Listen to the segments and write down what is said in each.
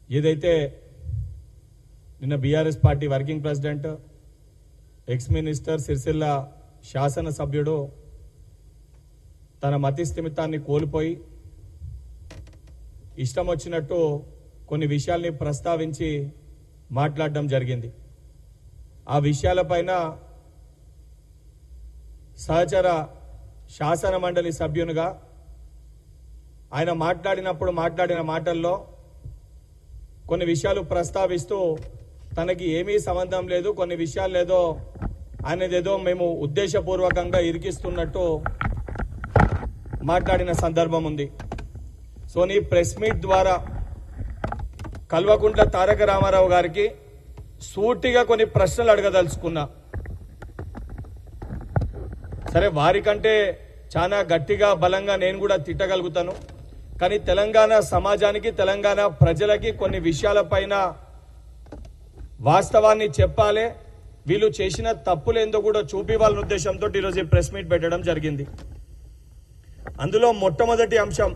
ఏదైతే నిన్న BRS party working president ex minister Sircilla శాసనసభ్యుడు తన మతి స్థిమితాన్ని కోల్పోయి ఇష్టం వచ్చినట్టు కొన్ని విషయాల్ని ప్రస్తావించి మాట్లాడడం జరిగింది. ఆ విషయాలపైన సహచర శాసన మండలి సభ్యునిగా ఆయన మాట్లాడిన మాటల్లో కొన్ని విషయాలు ప్రస్తావిస్తూ తనకి ఏమీ సంబంధం లేదు, కొన్ని విషయాలు లేదో ఆయనదేదో మేము ఉద్దేశపూర్వకంగా ఇరికిస్తున్నట్టు మాట్లాడిన సందర్భం ఉంది. సో నీ ప్రెస్ మీట్ ద్వారా కల్వకుంట్ల తారక రామారావు గారికి సూటిగా కొన్ని ప్రశ్నలు అడగదలుచుకున్నా. సరే, వారికంటే చాలా గట్టిగా బలంగా నేను కూడా తిట్టగలుగుతాను, కానీ తెలంగాణ సమాజానికి తెలంగాణ ప్రజలకి కొన్ని విషయాలపైన వాస్తవాన్ని చెప్పాలి, వీళ్ళు చేసిన తప్పులేందో కూడా చూపివ్వాలనే ఉద్దేశంతో ఈరోజు ఈ ప్రెస్ మీట్ పెట్టడం జరిగింది. అందులో మొట్టమొదటి అంశం,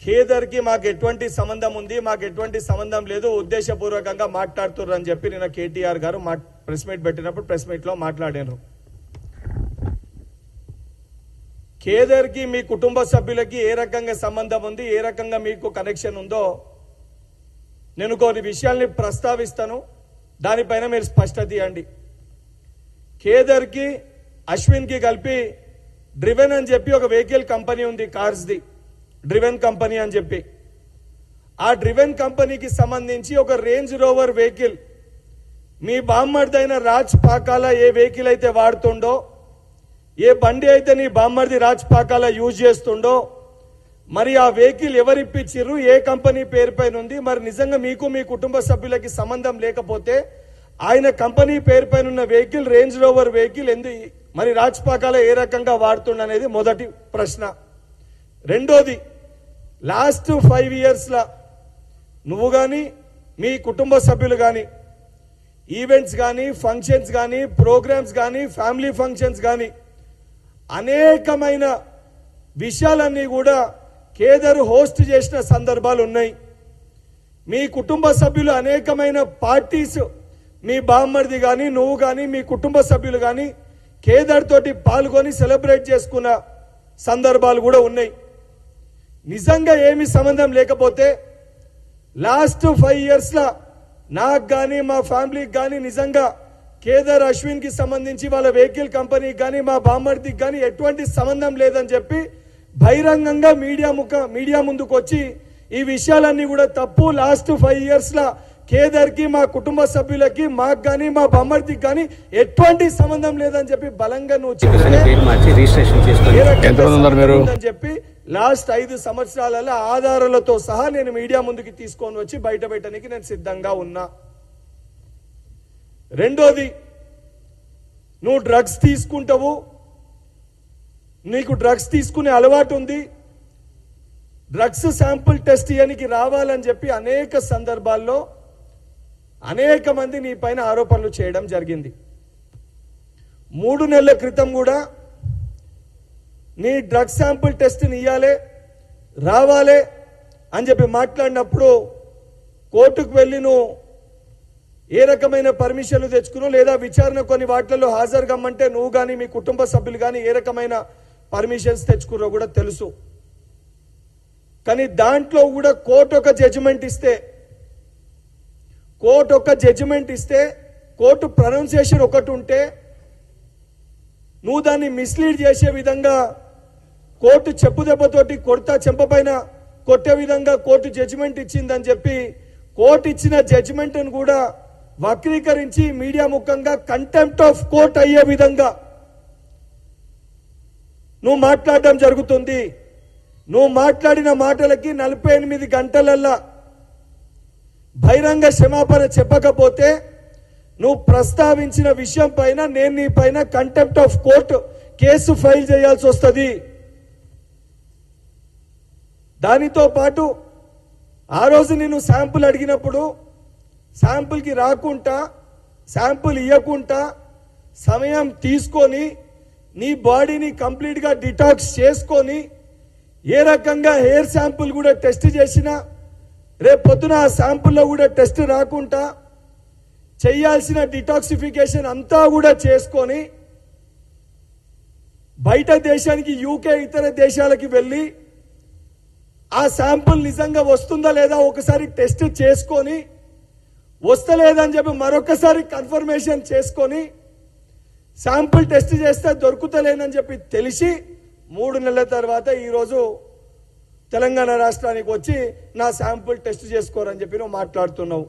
ఖేదర్కి మాకు ఎటువంటి సంబంధం ఉంది, మాకు ఎటువంటి సంబంధం లేదు, ఉద్దేశపూర్వకంగా మాట్లాడుతున్నారు అని చెప్పి నిన్న కేటీఆర్ గారు ప్రెస్ మీట్ పెట్టినప్పుడు ప్రెస్ మీట్లో మాట్లాడారు. ఖేదర్కి మీ కుటుంబ సభ్యులకి ఏ రకంగా సంబంధం ఉంది, ఏ రకంగా మీకు కనెక్షన్ ఉందో నేను కొన్ని విషయాల్ని ప్రస్తావిస్తాను, దానిపైన మీరు స్పష్టత ఇవ్వండి. ఖేదర్కి అశ్విన్కి కలిపి డ్రివెన్ అని చెప్పి ఒక వెహికల్ కంపెనీ ఉంది, కార్స్ది డ్రివెన్ కంపెనీ అని చెప్పి. ఆ డ్రివెన్ కంపెనీకి సంబంధించి ఒక రేంజ్ రోవర్ వెహికల్ మీ బామ్మర్దైన రాజ్ పాకాల ఏ వెహికల్ అయితే వాడుతుండో, ఏ బండి అయితే నీ బామ్మర్ది రాజ్ పాకాల యూజ్ చేస్తుండో, మరి ఆ వెహికల్ ఎవరిప్పించిర్రు, ఏ కంపెనీ పేరు పైన ఉంది, మరి నిజంగా మీకు మీ కుటుంబ సభ్యులకి సంబంధం లేకపోతే ఆయన కంపెనీ పేరు పైన ఉన్న వెహికల్ రేంజ్ రోవర్ వెహికల్ మరి రాజ్ పాకాల ఏ రకంగా వాడుతుండనేది మొదటి ప్రశ్న. రెండోది, లాస్ట్ 5 yearsలో నువ్వు కానీ మీ కుటుంబ సభ్యులు కానీ ఈవెంట్స్ కానీ ఫంక్షన్స్ కానీ ప్రోగ్రామ్స్ కానీ ఫ్యామిలీ ఫంక్షన్స్ కానీ అనేకమైన విషయాలన్నీ కూడా ఖేదర్ హోస్ట్ చేసిన సందర్భాలు ఉన్నాయి. మీ కుటుంబ సభ్యులు అనేకమైన పార్టీస్, మీ బామ్మర్ది కానీ నువ్వు కానీ మీ కుటుంబ సభ్యులు కానీ ఖేదర్ తోటి పాల్గొని సెలబ్రేట్ చేసుకున్న సందర్భాలు కూడా ఉన్నాయి. నిజంగా ఏమి సంబంధం లేకపోతే లాస్ట్ 5 yearsలో నాకు కానీ మా ఫ్యామిలీకి కానీ నిజంగా ఖేదర్ అశ్విన్కి సంబంధించి వాళ్ళ వెహికల్ కంపెనీకి కానీ మా బామ్మర్దికి కానీ ఎటువంటి సంబంధం లేదని చెప్పి బహిరంగంగా మీడియా ముందుకు వచ్చి ఈ విషయాలన్నీ కూడా తప్పు, లాస్ట్ 5 yearsలో ఖేదర్కి మా కుటుంబ సభ్యులకి మాకు కానీ మా బామ్మర్దికి కానీ ఎటువంటి సంబంధం లేదని చెప్పి బలంగా నువ్వు చెప్పి లాస్ట్ 5 సంవత్సరాలలో ఆధారాలతో సహా నేను మీడియా ముందుకి తీసుకొని వచ్చి బయట పెట్టడానికి నేను సిద్ధంగా ఉన్నా. రెండోది, నువ్వు డ్రగ్స్ తీసుకుంటావు, నీకు డ్రగ్స్ తీసుకునే అలవాటు ఉంది, డ్రగ్స్ శాంపుల్ టెస్ట్ చేయడానికి రావాలని చెప్పి అనేక సందర్భాల్లో అనేక మంది నీ పైన ఆరోపణలు చేయడం జరిగింది. 3 నెలల క్రితం కూడా నీ డ్రగ్స్ శాంపుల్ టెస్ట్ని ఇవ్వాలి రావాలి అని చెప్పి మాట్లాడినప్పుడు కోర్టుకు వెళ్ళి నువ్వు ఏ రకమైన పర్మిషన్లు తెచ్చుకున్నావు లేదా విచారణ కొన్ని వాటిల్లో హాజరు కమ్మంటే నువ్వు కానీ మీ కుటుంబ సభ్యులు కానీ ఏ రకమైన పర్మిషన్స్ తెచ్చుకున్నారో కూడా తెలుసు. కానీ దాంట్లో కూడా కోర్టు ఒక జడ్జిమెంట్ ఇస్తే కోర్టు ప్రొనౌన్సియేషన్ ఒకటి ఉంటే నువ్వు దాన్ని మిస్లీడ్ చేసే విధంగా కోర్టు చెప్పు దెబ్బతోటి చెంపపైన కొట్టే విధంగా కోర్టు జడ్జిమెంట్ ఇచ్చిందని చెప్పి కోర్టు ఇచ్చిన జడ్జిమెంట్ను కూడా వక్రీకరించి మీడియా ముఖంగా కంటెంప్ట్ ఆఫ్ కోర్ట్ అయ్యే విధంగా నువ్వు మాట్లాడడం జరుగుతుంది. నువ్వు మాట్లాడిన మాటలకి 48 గంటలల్లా బహిరంగ క్షమాపణ చెప్పకపోతే నువ్వు ప్రస్తావించిన విషయం పైన నేను నీ పైన contempt of court case file చేయాల్సి వస్తుంది. దానితో పాటు ఆ రోజు నేను శాంపుల్ అడిగినప్పుడు శాంపుల్కి రాకుండా శాంపుల్ ఇవ్వకుండా సమయం తీసుకొని నీ బాడీని కంప్లీట్గా డిటాక్స్ చేసుకొని ఏ రకంగా హెయిర్ శాంపుల్ కూడా టెస్ట్ చేసినా రేపు పొద్దున ఆ శాంపుల్లో కూడా టెస్ట్ రాకుండా చేయాల్సిన డిటాక్సిఫికేషన్ అంతా కూడా చేసుకొని బయట దేశానికి యూకే ఇతర దేశాలకి వెళ్ళి ఆ శాంపుల్ నిజంగా వస్తుందా లేదా ఒకసారి టెస్ట్ చేసుకొని వస్తలేదని చెప్పి మరొకసారి కన్ఫర్మేషన్ చేసుకొని శాంపుల్ టెస్ట్ చేస్తే దొరుకుతలేనని చెప్పి తెలిసి 3 నెలల తర్వాత ఈరోజు తెలంగాణ రాష్ట్రానికి వచ్చి నా శాంపుల్ టెస్ట్ చేసుకోరని చెప్పి నువ్వు మాట్లాడుతున్నావు.